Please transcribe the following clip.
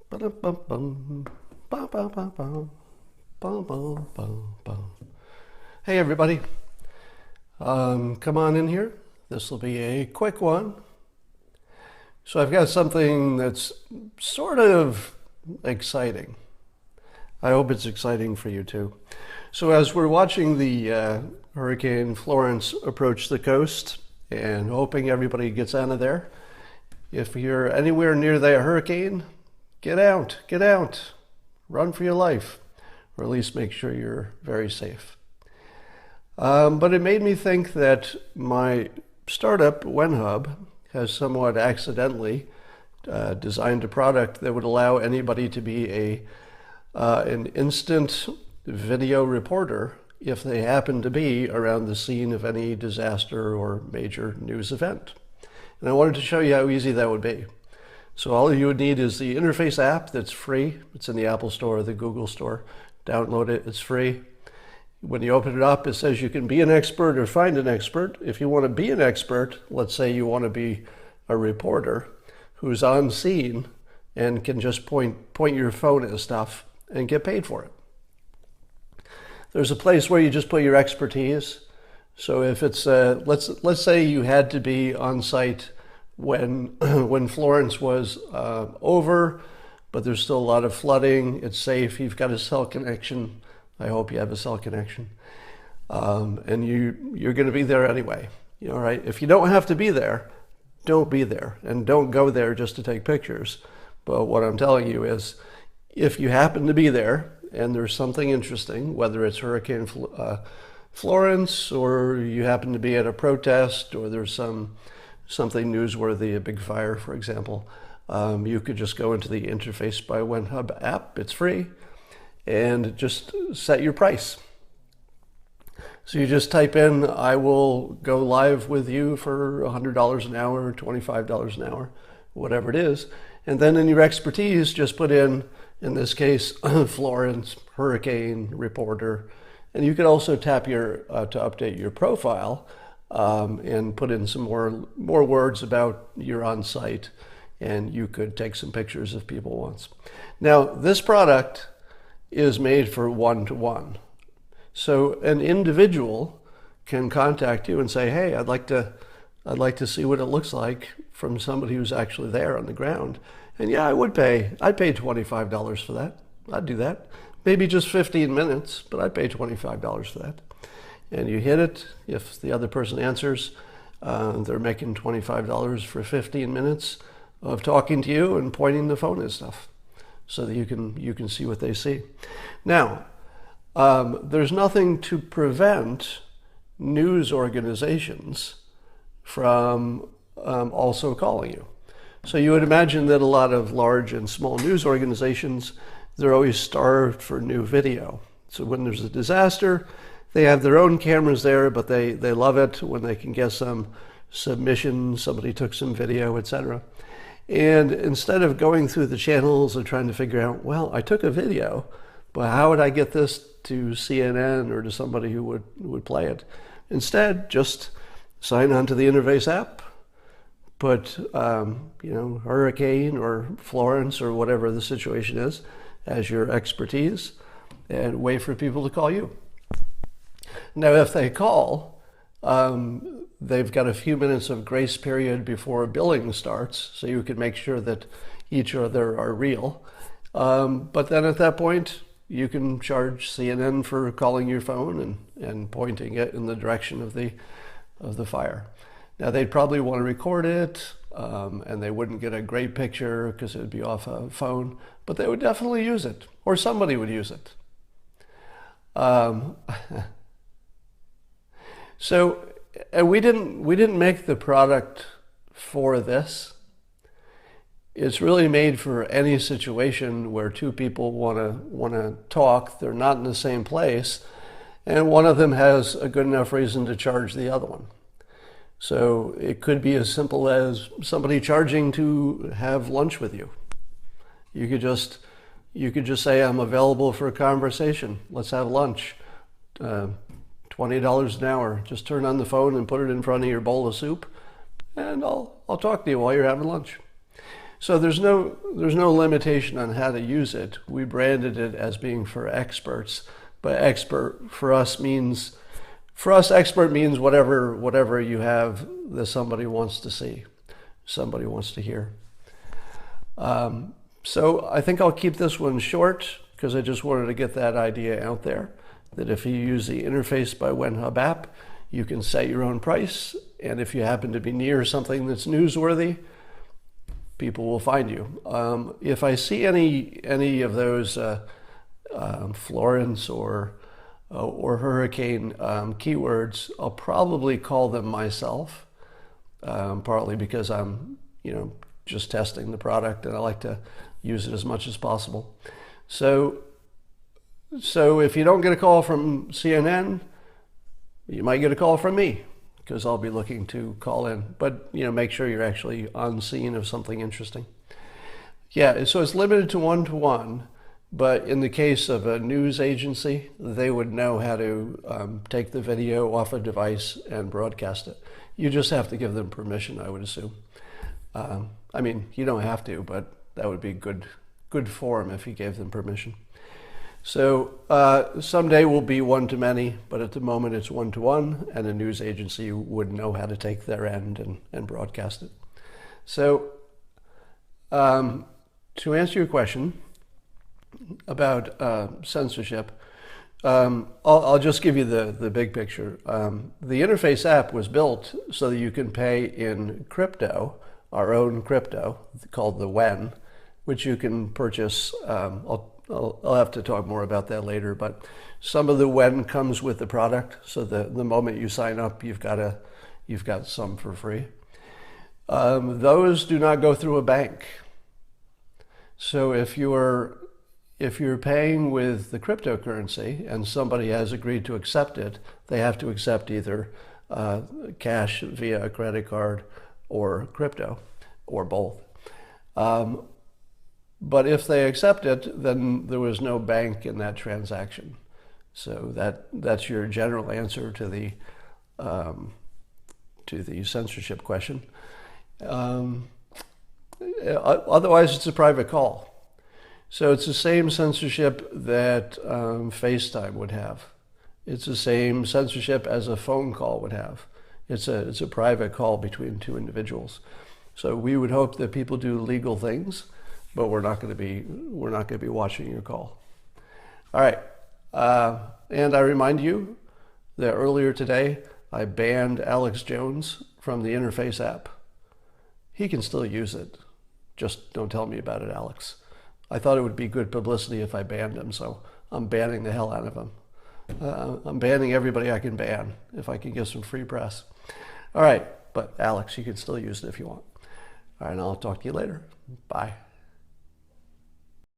Ba-dum-bum-bum. Ba-ba-ba-bum. Bum-bum-bum-bum. Hey everybody, come on in here. This will be a quick one. So I've got something that's sort of exciting. I hope it's exciting for you too. So as we're watching the Hurricane Florence approach the coast and hoping everybody gets out of there, if you're anywhere near that hurricane, get out, run for your life, or at least make sure you're very safe. But it made me think that my startup, WhenHub, has somewhat accidentally designed a product that would allow anybody to be an instant video reporter if they happen to be around the scene of any disaster or major news event. And I wanted to show you how easy that would be. So all you would need is the Interface app that's free. It's in the Apple Store or the Google Store. Download it, it's free. When you open it up, it says you can be an expert or find an expert. If you want to be an expert, let's say you want to be a reporter who's on scene and can just point your phone at stuff and get paid for it. There's a place where you just put your expertise. So if it's let's say you had to be on site when Florence was over, but there's still a lot of flooding. It's safe. You've got a cell connection. I hope you have a cell connection, and you're going to be there anyway. All right. If you don't have to be there, don't be there, and don't go there just to take pictures. But what I'm telling you is, if you happen to be there and there's something interesting, whether it's Hurricane Florence, or you happen to be at a protest, or there's something newsworthy, a big fire, for example, you could just go into the Interface by WhenHub app. It's free, and just set your price. So you just type in, I will go live with you for $100 an hour, $25 an hour, whatever it is. And then in your expertise, just put in this case, Florence, hurricane reporter. And you could also tap to update your profile and put in some more words about you're on site, and you could take some pictures if people want. Now, this product is made for one-to-one. So an individual can contact you and say, hey, I'd like to see what it looks like from somebody who's actually there on the ground. And yeah, I'd pay $25 for that. I'd do that. Maybe just 15 minutes, but I'd pay $25 for that. And you hit it. If the other person answers, they're making $25 for 15 minutes of talking to you and pointing the phone at stuff, so that you can see what they see. Now, there's nothing to prevent news organizations from also calling you. So you would imagine that a lot of large and small news organizations, they're always starved for new video. So when there's a disaster, they have their own cameras there, but they love it when they can get some submission, somebody took some video, etc. And instead of going through the channels and trying to figure out, well, I took a video, but how would I get this to CNN or to somebody who would play it? Instead, just sign on to the Interface app, put Hurricane or Florence or whatever the situation is as your expertise, and wait for people to call you. Now, if they call, they've got a few minutes of grace period before billing starts, so you can make sure that each other are real. But then at that point, you can charge CNN for calling your phone and pointing it in the direction of the fire. Now, they'd probably want to record it, and they wouldn't get a great picture because it would be off a phone, but they would definitely use it, or somebody would use it. So, and we didn't make the product for this. It's really made for any situation where two people want to talk. They're not in the same place, and one of them has a good enough reason to charge the other one. So it could be as simple as somebody charging to have lunch with you. You could just say, I'm available for a conversation. Let's have lunch. $20 an hour. Just turn on the phone and put it in front of your bowl of soup, and I'll talk to you while you're having lunch. So there's no limitation on how to use it. We branded it as being for experts, but expert for us means expert means whatever you have that somebody wants to see, somebody wants to hear. So I think I'll keep this one short because I just wanted to get that idea out there, that if you use the Interface by WhenHub app, you can set your own price, and if you happen to be near something that's newsworthy, people will find you. If I see any of those Florence or hurricane keywords, I'll probably call them myself, partly because I'm just testing the product and I like to use it as much as possible. So if you don't get a call from CNN, you might get a call from me, because I'll be looking to call in. But make sure you're actually on scene of something interesting. Yeah, so it's limited to one-to-one, but in the case of a news agency, they would know how to take the video off a device and broadcast it. You just have to give them permission, I would assume. I mean, you don't have to, but that would be good form if you gave them permission. So someday will be one-to-many, but at the moment it's one-to-one, and a news agency would know how to take their end and broadcast it. So to answer your question about censorship, I'll just give you the big picture. The Interface app was built so that you can pay in crypto, our own crypto, called the When, which you can purchase. I'll have to talk more about that later, but some of the When comes with the product, so the moment you sign up, you've got some for free. Those do not go through a bank. So if you're paying with the cryptocurrency and somebody has agreed to accept it, they have to accept either cash via a credit card or crypto, or both. But if they accept it, then there was no bank in that transaction. So that's your general answer to the censorship question. Otherwise, it's a private call. So it's the same censorship that FaceTime would have. It's the same censorship as a phone call would have. It's a private call between two individuals. So we would hope that people do legal things, but we're not going to be watching your call. All right, and I remind you that earlier today I banned Alex Jones from the Interface app. He can still use it. Just don't tell me about it, Alex. I thought it would be good publicity if I banned him, so I'm banning the hell out of him. I'm banning everybody I can ban if I can get some free press. All right, but Alex, you can still use it if you want. All right, and I'll talk to you later. Bye.